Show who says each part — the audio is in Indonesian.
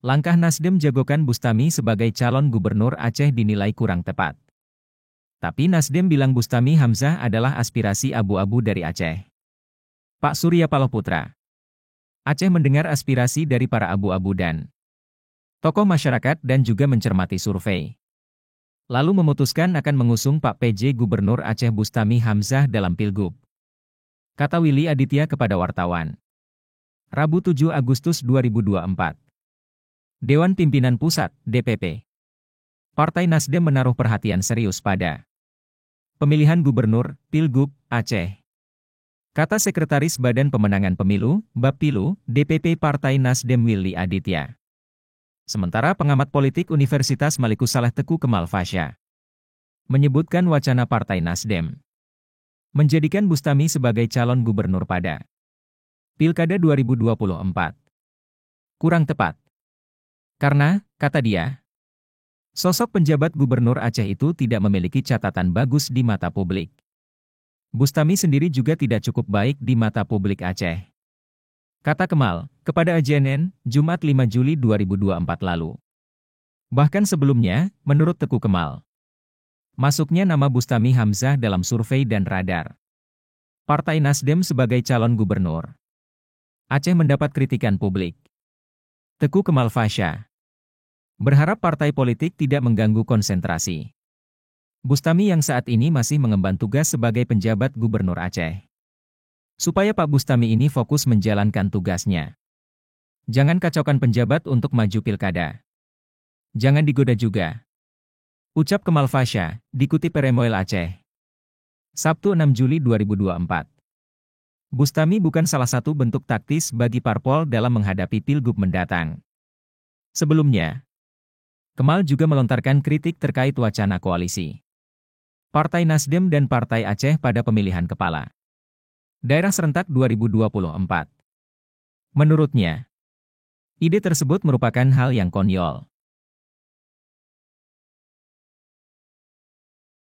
Speaker 1: Langkah Nasdem jagokan Bustami sebagai calon gubernur Aceh dinilai kurang tepat. Tapi Nasdem bilang Bustami Hamzah adalah aspirasi abu-abu dari Aceh. Pak Surya Paloh Putra. Aceh mendengar aspirasi dari para abu-abu dan tokoh masyarakat dan juga mencermati survei. Lalu memutuskan akan mengusung Pak PJ Gubernur Aceh Bustami Hamzah dalam Pilgub. Kata Willy Aditya kepada wartawan. Rabu 7 Agustus 2024. Dewan Pimpinan Pusat, DPP. Partai Nasdem menaruh perhatian serius pada pemilihan gubernur, Pilgub, Aceh. Kata Sekretaris Badan Pemenangan Pemilu, Bappilu, DPP Partai Nasdem Willy Aditya. Sementara pengamat politik Universitas Malikussalah Teku Kemal Fasya menyebutkan wacana Partai Nasdem menjadikan Bustami sebagai calon gubernur pada Pilkada 2024 kurang tepat. Karena, kata dia, sosok penjabat gubernur Aceh itu tidak memiliki catatan bagus di mata publik. Bustami sendiri juga tidak cukup baik di mata publik Aceh. Kata Kemal, kepada AJNN, Jumat 5 Juli 2024 lalu. Bahkan sebelumnya, menurut Teku Kemal, masuknya nama Bustami Hamzah dalam survei dan radar Partai Nasdem sebagai calon gubernur Aceh mendapat kritikan publik. Teku Kemal Fasya berharap partai politik tidak mengganggu konsentrasi Bustami yang saat ini masih mengemban tugas sebagai penjabat gubernur Aceh. Supaya Pak Bustami ini fokus menjalankan tugasnya. Jangan kacaukan penjabat untuk maju pilkada. Jangan digoda juga. Ucap Kemal Fasya, dikutip Peremoil Aceh. Sabtu 6 Juli 2024. Bustami bukan salah satu bentuk taktis bagi parpol dalam menghadapi Pilgub mendatang. Sebelumnya, Kemal juga melontarkan kritik terkait wacana koalisi Partai Nasdem dan Partai Aceh pada pemilihan kepala daerah serentak 2024. Menurutnya, ide tersebut merupakan hal yang konyol.